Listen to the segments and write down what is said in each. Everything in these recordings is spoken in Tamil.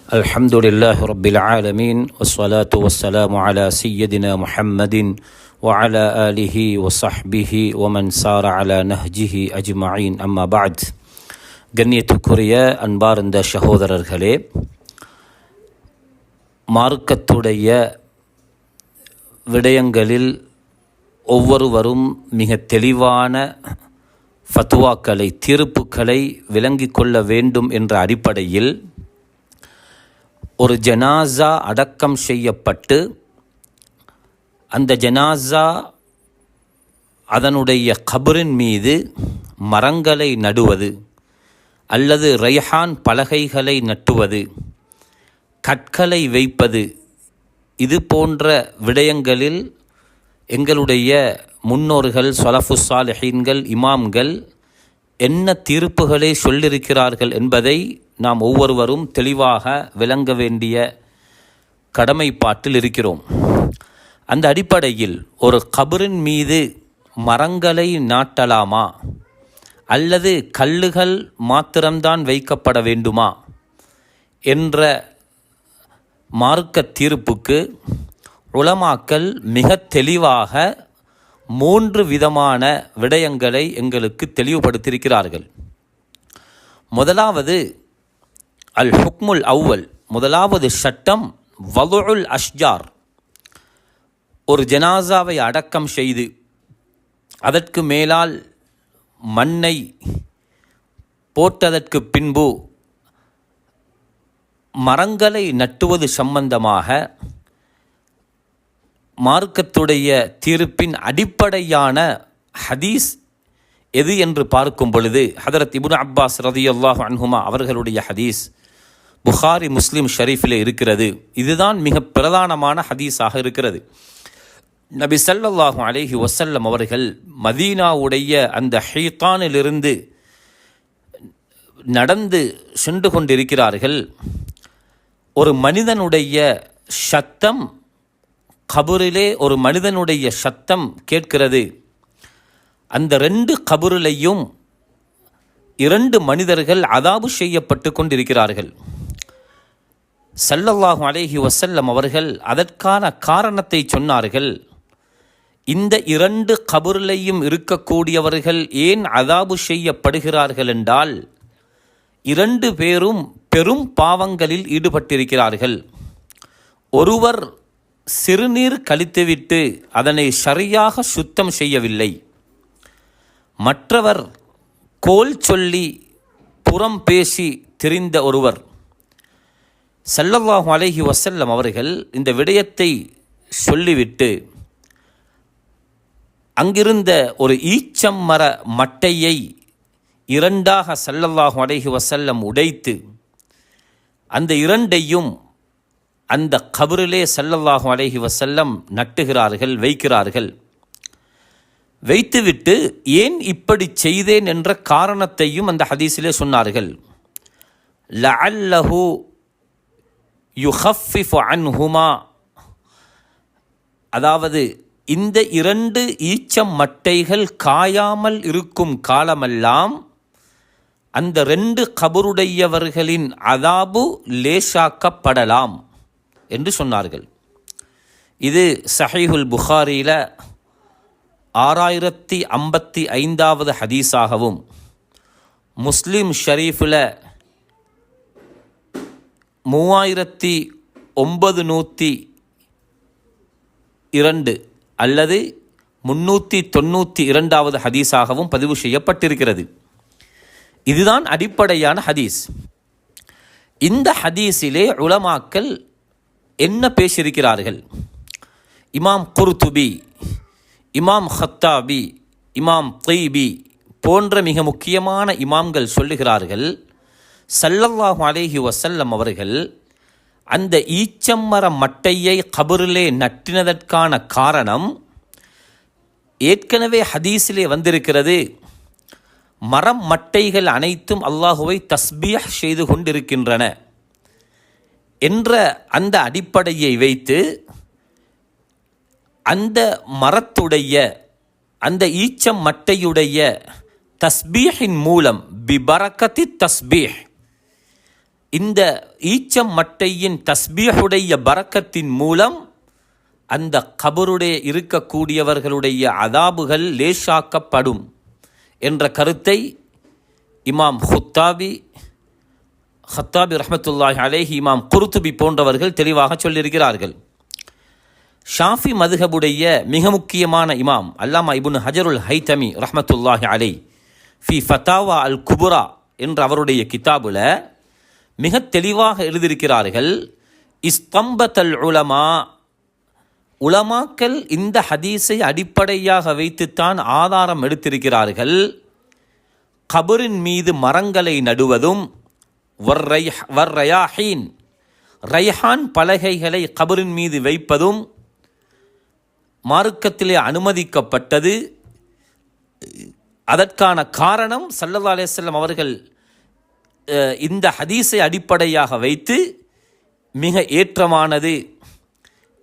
الحمد لله رب العالمين والصلاة والسلام على سيدنا محمد وعلى آله وصحبه ومن سار على نهجه أجمعين أما بعد. கண்ணியத்துக்குரிய அன்பார்ந்த சகோதரர்களே, மார்க்கத்துடைய விடயங்களில் ஒவ்வொருவரும் மிக தெளிவான ஃபத்வாக்களை, தீர்ப்புகளை விளங்கிக் கொள்ள வேண்டும் என்ற அடிப்படையில் ஒரு ஜனாஸா அடக்கம் செய்யப்பட்டு அந்த ஜனாஸா அதனுடைய கபரின் மீது மரங்களை நடுவது அல்லது ரைஹான் பலகைகளை நட்டுவது, கற்களை வைப்பது, இது போன்ற விடயங்களில் எங்களுடைய முன்னோர்கள், ஸலஃபு ஸாலிஹீன்கள், இமாம்கள் என்ன தீர்ப்புகளை சொல்லியிருக்கிறார்கள் என்பதை நாம் ஒவ்வொருவரும் தெளிவாக விளங்க வேண்டிய கடமைப்பாட்டில் இருக்கிறோம். அந்த அடிப்படையில் ஒரு கபரின் மீது மரங்களை நாட்டலாமா அல்லது கல்லுகள் மாத்திரம்தான் வைக்கப்பட வேண்டுமா என்ற மார்க்க தீர்ப்புக்கு உலமாக்கள் மிக தெளிவாக 3 விதமான விடயங்களை எங்களுக்கு தெளிவுபடுத்தியிருக்கிறார்கள். முதலாவது அல் ஹுக்முல் அவ்வல், முதலாவது சட்டம் வதுஉல் அஷ்ஜார். ஒரு ஜனாசாவை அடக்கம் செய்து அதற்கு மேலால் மண்ணை போட்டதற்கு பின்பு மரங்களை நட்டுவது சம்பந்தமாக மார்க்கத்துடைய தீர்ப்பின் அடிப்படையான ஹதீஸ் எது என்று பார்க்கும் பொழுது ஹதரத் இப்னு அப்பாஸ் ரலியல்லாஹு அன்ஹுமா அவர்களுடைய ஹதீஸ் புகாரி முஸ்லிம் ஷரீஃபில் இருக்கிறது. இதுதான் மிக பிரதானமான ஹதீஸாக இருக்கிறது. நபி ஸல்லல்லாஹு அலைஹி வஸல்லம் அவர்கள் மதீனாவுடைய அந்த ஹீத்தானிலிருந்து நடந்து சென்று கொண்டிருக்கிறார்கள். ஒரு மனிதனுடைய சத்தம், கபரிலே ஒரு மனிதனுடைய சத்தம் கேட்கிறது. அந்த 2 கபரிலையும் 2 மனிதர்கள் அதாபு செய்யப்பட்டு கொண்டிருக்கிறார்கள். ஸல்லல்லாஹு அலைஹி வஸல்லம் அவர்கள் அதற்கான காரணத்தை சொன்னார்கள். இந்த 2 கபரிலையும் இருக்கக்கூடியவர்கள் ஏன் அதாபு செய்யப்படுகிறார்கள் என்றால், 2 பேரும் பெரும் பாவங்களில் ஈடுபட்டிருக்கிறார்கள். ஒருவர் சிறுநீர் கழித்துவிட்டு அதனை சரியாக சுத்தம் செய்யவில்லை. மற்றவர் கோல் சொல்லி புறம் பேசி திரிந்த ஒருவர். ஸல்லல்லாஹு அலைஹி வஸல்லம் அவர்கள் இந்த விடயத்தை சொல்லிவிட்டு அங்கிருந்த ஒரு ஈச்சம் மர மட்டையை 2ஆக ஸல்லல்லாஹு அலைஹி வஸல்லம் உடைத்து அந்த 2ஐயும் அந்த கபரிலே ஸல்லல்லாஹு அலைஹி வஸல்லம் நட்டுகிறார்கள், வைக்கிறார்கள். வைத்துவிட்டு ஏன் இப்படி செய்தேன் என்ற காரணத்தையும் அந்த ஹதீஸிலே சொன்னார்கள். லஅல்லஹு யுஹஃபிஃபு அன்ஹுமா, அதாவது இந்த 2 ஈச்சம் மட்டைகள் காயாமல் இருக்கும் காலமெல்லாம் அந்த 2 கபருடையவர்களின் அதாபு லேசாக்கப்படலாம் என்று சொன்னார்கள். இது ஸஹீஹுல் புகாரியில் 6055வது ஹதீஸாகவும், முஸ்லிம் ஷரீஃபில் 3902 அல்லது 392வது ஹதீஸாகவும் பதிவு செய்யப்பட்டிருக்கிறது. இதுதான் அடிப்படையான ஹதீஸ். இந்த ஹதீஸிலே உலமாக்கள் என்ன பேசியிருக்கிறார்கள்? இமாம் குர்துபி, இமாம் ஹத்தாபி, இமாம் தீபி போன்ற மிக முக்கியமான இமாம்கள் சொல்லுகிறார்கள், ஸல்லல்லாஹு அலைஹி வஸல்லம் அவர்கள் அந்த ஈச்சம்மர மட்டையை கபரிலே நட்டினதற்கான காரணம், ஏற்கனவே ஹதீஸிலே வந்திருக்கிறது, மரம் மட்டைகள் அனைத்தும் அல்லாஹுவை தஸ்பீஹ் செய்து கொண்டிருக்கின்றன என்ற அந்த அடிப்படையை வைத்து அந்த மரத்துடைய, அந்த ஈச்சம் மட்டையுடைய தஸ்பீஹின் மூலம் பிபரக்கத்தி தஸ்பீஹ், இந்த ஈச்சம் மட்டையின் தஸ்பீஹுடைய பரக்கத்தின் மூலம் அந்த கபருடைய இருக்கக்கூடியவர்களுடைய அதாபுகள் லேசாக்கப்படும் என்ற கருத்தை இமாம் ஹத்தாபி ரஹ்மத்துல்லாஹி அலைஹி, இமாம் குர்துபி போன்றவர்கள் தெளிவாக சொல்லியிருக்கிறார்கள். ஷாஃபி மதுஹபுடைய மிக முக்கியமான இமாம் அல்லாமா இப்னு ஹஜருல் ஹைதமி ரஹ்மத்துல்லாஹி அலைஹி ஃபி ஃபதாவா அல் குபுரா என்ற அவருடைய கிதாபுல மிக தெளிவாக எழுதியிருக்கிறார்கள். இஸ்தம்பத்தல் உலமாக்கள் இந்த ஹதீஸை அடிப்படையாக வைத்துத்தான் ஆதாரம் எடுத்திருக்கிறார்கள். கபரின் மீது மரங்களை நடுவதும் ரைஹான் பலகைகளை கபரின் மீது வைப்பதும் மார்க்கத்திலே அனுமதிக்கப்பட்டது. அதற்கான காரணம் ஸல்லல்லாஹு அலைஹி வஸல்லம் அவர்கள் இந்த ஹதீஸை அடிப்படையாக வைத்து மிக ஏற்றமானது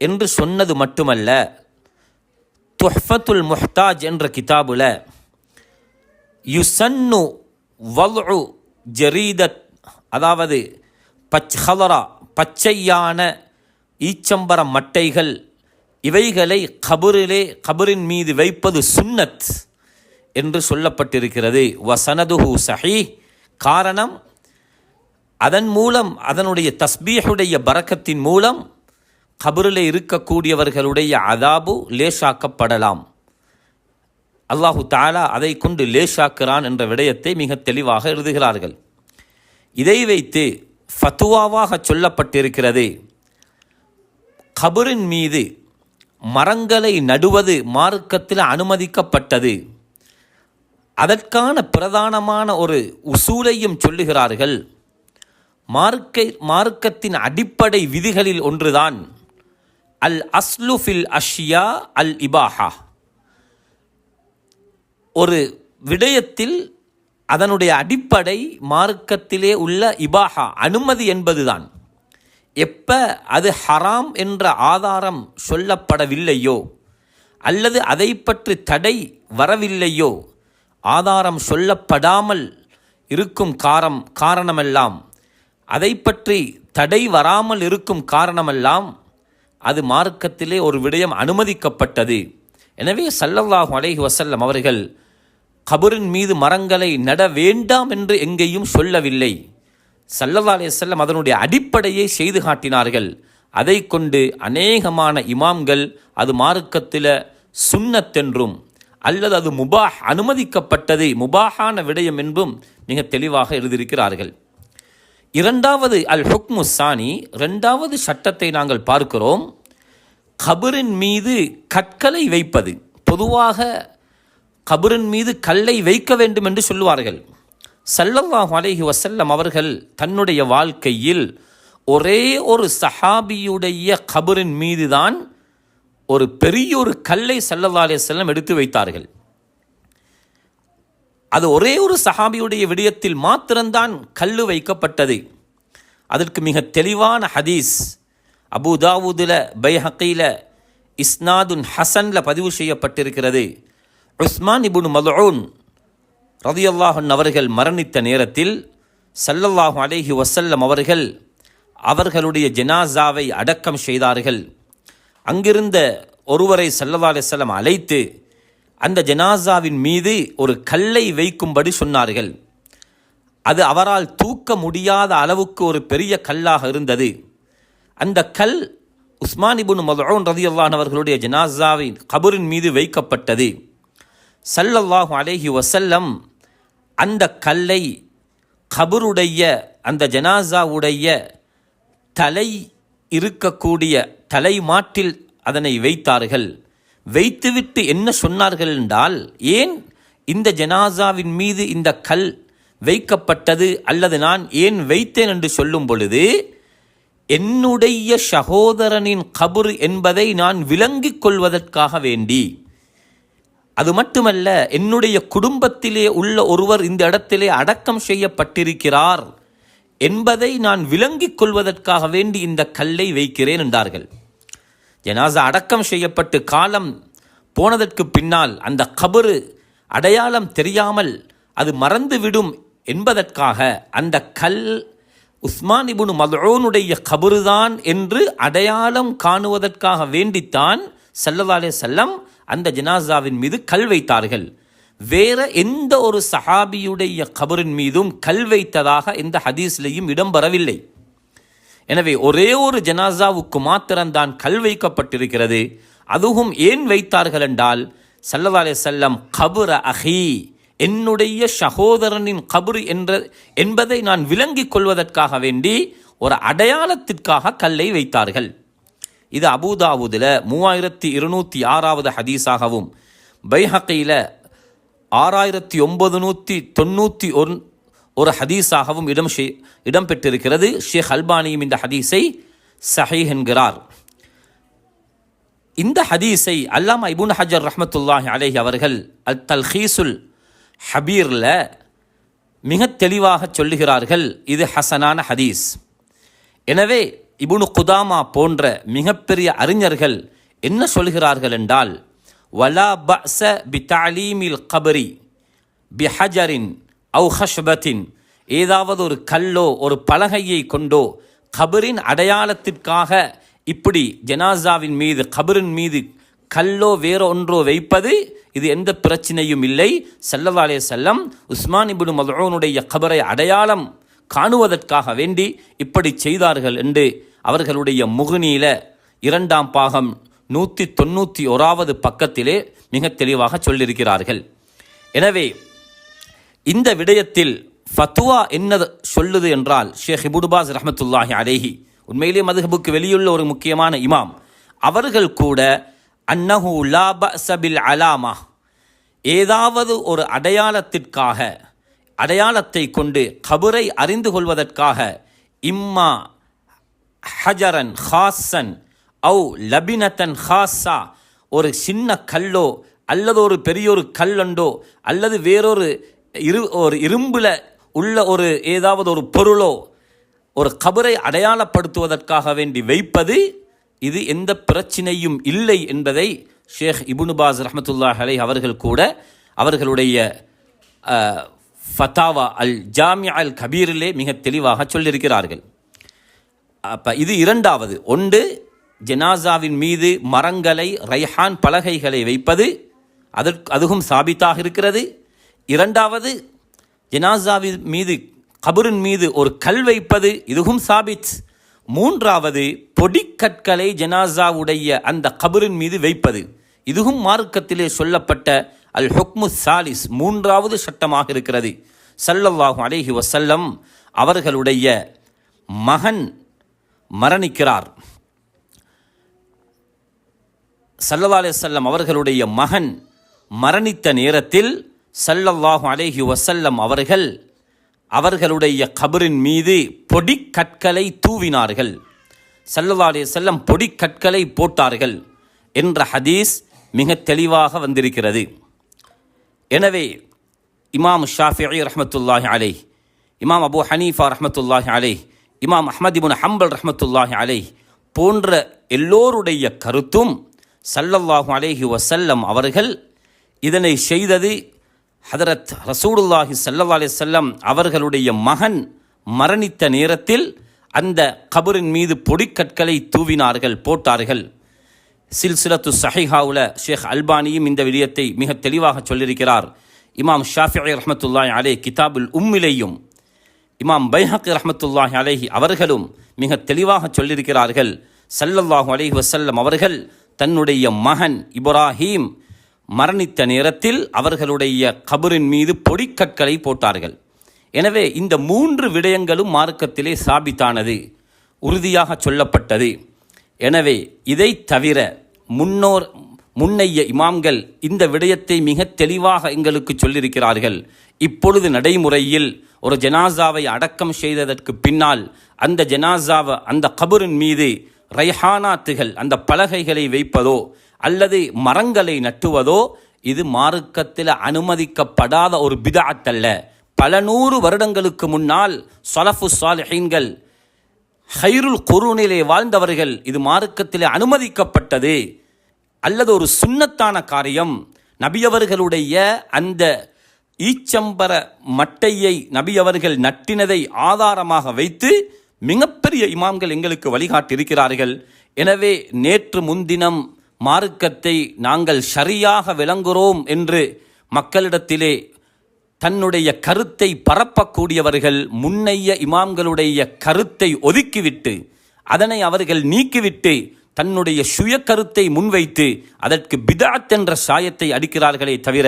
என்று சொன்னது மட்டுமல்ல, துஹ்ஃபத்துல் முஹ்தாஜ் என்ற கிதாபுல யுசன்னு வல்உ ஜரீதத், அதாவது பச்சையான ஈச்சம்பர மட்டைகள், இவைகளை கபரின் மீது வைப்பது சுன்னத் என்று சொல்லப்பட்டிருக்கிறது. வசனதுஹு ஸஹீஹ், காரணம் அதன் மூலம் அதனுடைய தஸ்பீஹுடைய பரக்கத்தின் மூலம் கபரில் இருக்கக்கூடியவர்களுடைய அதாபு லேசாக்கப்படலாம். அல்லாஹு தஆலா அதை கொண்டு லேசாக்குறான் என்ற விடயத்தை மிக தெளிவாக எழுதுகிறார்கள். இதை வைத்து ஃபத்துவாவாக சொல்லப்பட்டிருக்கிறது, கபரின் மீது மரங்களை நடுவது மார்க்கத்தில் அனுமதிக்கப்பட்டது. அதற்கான பிரதானமான ஒரு உசூலையும் சொல்லுகிறார்கள். மார்க்கத்தின் அடிப்படை விதிகளில் ஒன்றுதான் அல் அஸ்லு ஃபில் அஷ்யா அல் இபாஹா. ஒரு விடயத்தில் அதனுடைய அடிப்படை மார்க்கத்திலே உள்ள இபாஹா, அனுமதி என்பதுதான். எப்ப அது ஹராம் என்ற ஆதாரம் சொல்லப்படவில்லையோ அல்லது அதை பற்றி தடை வரவில்லையோ, ஆதாரம் சொல்லப்படாமல் இருக்கும் காரணமெல்லாம், அதை பற்றி தடை வராமல் இருக்கும் காரணமெல்லாம், அது மார்க்கத்திலே ஒரு விடயம் அனுமதிக்கப்பட்டது. எனவே ஸல்லல்லாஹு அலைஹி வஸல்லம் அவர்கள் கபரின் மீது மரங்களை நட வேண்டாம் என்று எங்கேயும் சொல்லவில்லை. ஸல்லல்லாஹு அலைஹி வஸல்லம் அதனுடைய அடிப்படையை செய்து காட்டினார்கள். அதை கொண்டு அநேகமான இமாம்கள் அது மார்க்கத்தில் சுன்னத் என்றும் அல்லது அது முபாஹ், அனுமதிக்கப்பட்டது, முபாஹான விடயம் என்றும் மிக தெளிவாக எழுதியிருக்கிறார்கள். இரண்டாவது அல் ஹுக்மு சானி, இரண்டாவது சட்டத்தை நாங்கள் பார்க்கிறோம். கபரின் மீது கற்களை வைப்பது. பொதுவாக கபரின் மீது கல்லை வைக்க வேண்டும் என்று சொல்லுவார்கள். ஸல்லல்லாஹு அலைஹி வஸல்லம் அவர்கள் தன்னுடைய வாழ்க்கையில் ஒரே ஒரு சஹாபியுடைய கபரின் மீது தான் ஒரு பெரிய ஒரு கல்லை ஸல்லல்லாஹு அலைஹி வஸல்லம் எடுத்து வைத்தார்கள். அது ஒரே ஒரு சஹாபியுடைய விடயத்தில் மாத்திரம்தான் கல்லு வைக்கப்பட்டது. அதற்கு மிக தெளிவான ஹதீஸ் அபூ தாவூதுல, பைஹகீல, இஸ்னாதுன் ஹசன்ல பதிவு செய்யப்பட்டிருக்கிறது. உஸ்மான் இப்னு மல்ஊன் ரலியல்லாஹு அன்ஹு அவர்கள் மரணித்த நேரத்தில் ஸல்லல்லாஹு அலைஹி வஸல்லம் அவர்கள் அவர்களுடைய ஜனாஸாவை அடக்கம் செய்தார்கள். அங்கிருந்த ஒருவரை ஸல்லல்லாஹு அலைஹி வஸல்லம் அழைத்து அந்த ஜனாஸாவின் மீது ஒரு கல்லை வைக்கும்படி சொன்னார்கள். அது அவரால் தூக்க முடியாத அளவுக்கு ஒரு பெரிய கல்லாக இருந்தது. அந்த கல் உஸ்மான் இப்னு மல்ஊன் ரலியல்லாஹு அன்ஹு அவர்களுடைய ஜனாஸாவின் கபரின் மீது வைக்கப்பட்டது. ஸல்லல்லாஹு அலைஹி வஸல்லம் அந்த கல்லை கபருடைய, அந்த ஜனாஸாவுடைய தலை இருக்கக்கூடிய தலை மாட்டில் அதனை வைத்தார்கள். வைத்துவிட்டு என்ன சொன்னார்கள் என்றால், ஏன் இந்த ஜனாஸாவின் மீது இந்த கல் வைக்கப்பட்டது அல்லது நான் ஏன் வைத்தேன் என்று சொல்லும் பொழுது, என்னுடைய சகோதரனின் கபர் என்பதை நான் விளங்கிக் கொள்வதற்காக வேண்டி, அது மட்டுமல்ல என்னுடைய குடும்பத்திலே உள்ள ஒருவர் இந்த இடத்திலே அடக்கம் செய்யப்பட்டிருக்கிறார் என்பதை நான் விளங்கிக் கொள்வதற்காக வேண்டி இந்த கல்லை வைக்கிறேன் என்றார்கள். ஜனாஸா அடக்கம் செய்யப்பட்டு காலம் போனதற்கு பின்னால் அந்த கபரு அடையாளம் தெரியாமல் அது மறந்துவிடும் என்பதற்காக அந்த கல் உஸ்மான் இப்னு மத்ஊனுடைய கபறுதான் என்று அடையாளம் காணுவதற்காக வேண்டித்தான் ஸல்லல்லாஹு அலைஹி வஸல்லம் அந்த ஜனாசாவின் மீது கல் வைத்தார்கள். வேற எந்த ஒரு சஹாபியுடைய கபரின் மீதும் கல் வைத்ததாக எந்த ஹதீஸ்லையும் இடம்பெறவில்லை. எனவே ஒரே ஒரு ஜனாசாவுக்கு மாத்திரம்தான் கல் வைக்கப்பட்டிருக்கிறது. அதுவும் ஏன் வைத்தார்கள் என்றால், ஸல்லல்லாஹு அலைஹி வஸல்லம் கபர அஹி, என்னுடைய சகோதரனின் கபர் என்பதை நான் விளங்கிக் கொள்வதற்காக வேண்டி ஒரு அடையாளத்திற்காக கல்லை வைத்தார்கள். இது அபூதாவுதில் 3206வது ஹதீஸாகவும், பைஹக்கியில் 6991 ஒரு ஹதீஸாகவும் இடம்பெற்றிருக்கிறது. ஷேக் அல்பானியும் இந்த ஹதீஸை ஸஹீஹ் என்கிறார். இந்த ஹதீஸை அல்லாமா இப்னு ஹஜர் ரஹ்மத்துல்லாஹி அலைஹி அவர்கள் அல் தல்ஹீஸுல் ஹபீரில் மிக தெளிவாக சொல்லுகிறார்கள், இது ஹசனான ஹதீஸ். எனவே இப்னு குதாமா போன்ற மிகப்பெரிய அறிஞர்கள் என்ன சொல்கிறார்கள் என்றால், வலா பஅஸ பிதஅலீமில் கபரி பிஹஜரின் அவு ஹஷ்பத்தின், ஏதாவது ஒரு கல்லோ ஒரு பலகையை கொண்டோ கபரின் அடையாளத்திற்காக இப்படி ஜனாசாவின் மீது கபரின் மீது கல்லோ வேற ஒன்றோ வைப்பது இது எந்த பிரச்சனையும் இல்லை. ஸல்லல்லாஹு அலைஹி வஸல்லம் உஸ்மான் இப்னு மத்ஊனுடைய கபரை அடையாளம் காணுவதற்காக வேண்டி இப்படி செய்தார்கள் என்று அவர்களுடைய முகுனியில 2ஆம் பாகம் 191வது பக்கத்திலே மிக தெளிவாக சொல்லியிருக்கிறார்கள். எனவே இந்த விடயத்தில் ஃபத்வா என்ன சொல்லுது என்றால், ஷேக் இப்னு பாஸ் ரஹ்மத்துல்லாஹி அலைஹி உண்மையிலே மதுஹபுக்கு வெளியுள்ள ஒரு முக்கியமான இமாம், அவர்கள் கூட அன்னஹு லா பஅஸ பில் அலாமா, ஏதாவது ஒரு அடையாளத்திற்காக அடையாளத்தை கொண்டு கபரை அறிந்து கொள்வதற்காக இம்மா ஹஜரன் ஹாசன் அவு லபினத்தன் ஹாஸா, ஒரு சின்ன கல்லோ அல்லது ஒரு பெரியொரு கல்லண்டோ அல்லது வேறொரு இரும்புல உள்ள ஒரு ஏதாவது ஒரு பொருளோ ஒரு கபரை அடையாளப்படுத்துவதற்காக வேண்டி வைப்பது இது எந்த பிரச்சனையும் இல்லை என்பதை ஷேக் இப்னு பாஸ் ரஹ்மத்துல்லாஹி அலைஹி அவர்கள் கூட அவர்களுடைய ஃபதாவா அல் ஜாமிஅ அல் கபீரிலே மிக தெளிவாக சொல்லியிருக்கிறார்கள். அப்போ இது இரண்டாவது. ஒன்று, ஜனாசாவின் மீது மரங்களை ரைஹான் பலகைகளை வைப்பது, அதுவும் சாபித்தாக இருக்கிறது. இரண்டாவது, ஜனாசாவின் மீது கபரின் மீது ஒரு கல் வைப்பது, இதுவும் சாபித். மூன்றாவது, பொடிக்கற்களை ஜனாசாவுடைய அந்த கபரின் மீது வைப்பது, இதுவும் மார்க்கத்திலே சொல்லப்பட்ட அல் ஹுக்மு சாலிஸ் மூன்றாவது சட்டமாக இருக்கிறது. ஸல்லல்லாஹு அலைஹி வஸல்லம் அவர்களுடைய மகன் மரணிக்கிறார். ஸல்லல்லாஹு அலைஹி வஸல்லம் அவர்களுடைய மகன் மரணித்த நேரத்தில் ஸல்லல்லாஹு அலைஹி வஸல்லம் அவர்கள் அவர்களுடைய கபரின் மீது பொடிக்கற்களை தூவினார்கள். ஸல்லல்லாஹு அலைஹி வஸல்லம் பொடிக்கற்களை போட்டார்கள் என்ற ஹதீஸ் மிக தெளிவாக வந்திருக்கிறது. எனவே இமாம் ஷாஃபிஈ ரஹ்மத்துல்லாஹி அலைஹ், இமாம் அபூ ஹனீஃபா ரஹ்மத்துல்லாஹி அலைஹ், இமாம் அஹ்மத் இப்னு ஹம்பல் ரஹ்மத்துல்லாஹி அலைஹ் போன்ற எல்லோருடைய கருத்தும் ஸல்லல்லாஹு அலைஹி வஸல்லம் அவர்கள் இதனை செய்தது ஹதரத் ரசூலுல்லாஹி ஸல்லல்லாஹு அலைஹி வஸல்லம் அவர்களுடைய மகன் மரணித்த நேரத்தில் அந்த கபரின் மீது பொடிக்கற்களை தூவினார்கள், போட்டார்கள். சில்சிலத்து ஸஹீஹாவுல ஷேக் அல்பானியும் இந்த விடயத்தை மிக தெளிவாக சொல்லியிருக்கிறார். இமாம் ஷாஃபிஈ ரஹ்மத்துல்லாஹி அலைஹி கிதாபுல் உம்மிலேயும் இமாம் பைஹக்கி ரஹ்மத்துல்லாஹி அலைஹி அவர்களும் மிக தெளிவாக சொல்லியிருக்கிறார்கள். ஸல்லல்லாஹு அலைஹி வஸல்லம் அவர்கள் தன்னுடைய மகன் இப்ராஹீம் மரணித்த நேரத்தில் அவர்களுடைய கபரின் மீது பொடிக்கற்களை போட்டார்கள். எனவே இந்த 3 விடயங்களும் மார்க்கத்திலே சாபித்தானது, உறுதியாக சொல்லப்பட்டது. எனவே இதை தவிர முன்னைய இமாம்கள் இந்த விடயத்தை மிக தெளிவாக எங்களுக்கு சொல்லியிருக்கிறார்கள். இப்பொழுது நடைமுறையில் ஒரு ஜனாசாவை அடக்கம் செய்ததற்கு பின்னால் அந்த ஜனாசாவை அந்த கபரின் மீது ரைஹானாத்துகள் அந்த பலகைகளை வைப்பதோ அல்லது மரங்களை நட்டுவதோ இது மார்க்கத்தில் அனுமதிக்கப்படாத ஒரு பிதஅத் அல்ல. பல 100 வருடங்களுக்கு முன்னால் ஸலஃபு ஸாலிஹீன்கள் ஹைருல் குரூனிலே வாழ்ந்தவர்கள் இது மார்க்கத்திலே அனுமதிக்கப்பட்டது அல்லது ஒரு சுன்னத்தான காரியம். நபியவர்களுடைய அந்த ஈச்சம்பர மட்டையை நபியவர்கள் நட்டினதை ஆதாரமாக வைத்து மிகப்பெரிய இமாம்கள் எங்களுக்கு வழிகாட்டியிருக்கிறார்கள். எனவே நேற்று முன்தினம் மார்க்கத்தை நாங்கள் சரியாக விளங்குகிறோம் என்று மக்களிடத்திலே தன்னுடைய கருத்தை பரப்பக்கூடியவர்கள் முன்னைய இமாம்களுடைய கருத்தை ஒதுக்கிவிட்டு, அதனை அவர்கள் நீக்கிவிட்டு தன்னுடைய சுய கருத்தை முன்வைத்து அதற்கு பிதஅத் என்ற சாயத்தை அடிக்கிறார்களே தவிர,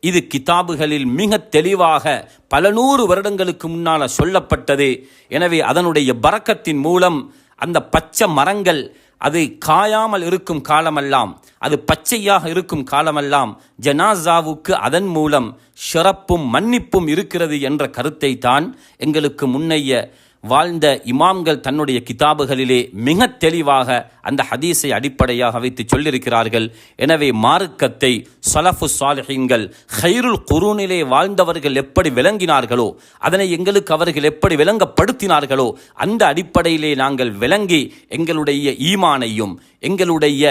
இது கிதாபுகளில் மிக தெளிவாக பல 100 வருடங்களுக்கு முன்னால் சொல்லப்பட்டது. எனவே அதனுடைய பரக்கத்தின் மூலம் அந்த பச்சை மரங்கள் அது காயாமல் இருக்கும் காலமெல்லாம், அது பச்சையாக இருக்கும் காலமெல்லாம் ஜனாசாவுக்கு அதன் மூலம் ஷரப்பும் மன்னிப்பும் இருக்கிறது என்ற கருத்தை தான் எங்களுக்கு முன்னைய வாழ்ந்த இமாம்கள் தன்னுடைய கிதாபுகளிலே மிக தெளிவாக அந்த ஹதீஸை அடிப்படையாக வைத்து சொல்லியிருக்கிறார்கள். எனவே மார்க்கத்தை ஸலஃபு ஸாலிஹீன்கள் ഖൈറുல் குரூனிலே வாழ்ந்தவர்கள் எப்படி விளங்கினார்களோ, அதனை எங்களுக்கு அவர்கள் எப்படி விளங்கப்படுத்தினார்களோ, அந்த அடிப்படையிலே நாங்கள் விளங்கி எங்களுடைய ஈமானையும் எங்களுடைய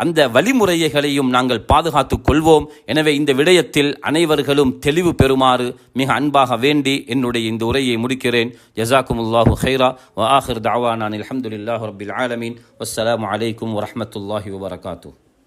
அந்த வழிமுறைகளையும் நாங்கள் பாதுகாத்துக் கொள்வோம். எனவே இந்த விடயத்தில் அனைவர்களும் தெளிவு பெறுமாறு மிக அன்பாக வேண்டி என்னுடைய இந்த உரையை முடிக்கிறேன். ஜஸாக்குமுல்லாஹு ஹைரா வ ஆஹிர் தஅவானா அல்ஹம்துலில்லாஹி ரப்பில் ஆலமீன். வஸ்ஸலாமு அலைக்கும் வரஹ்மத்துல்லாஹி வபரகாத்துஹு.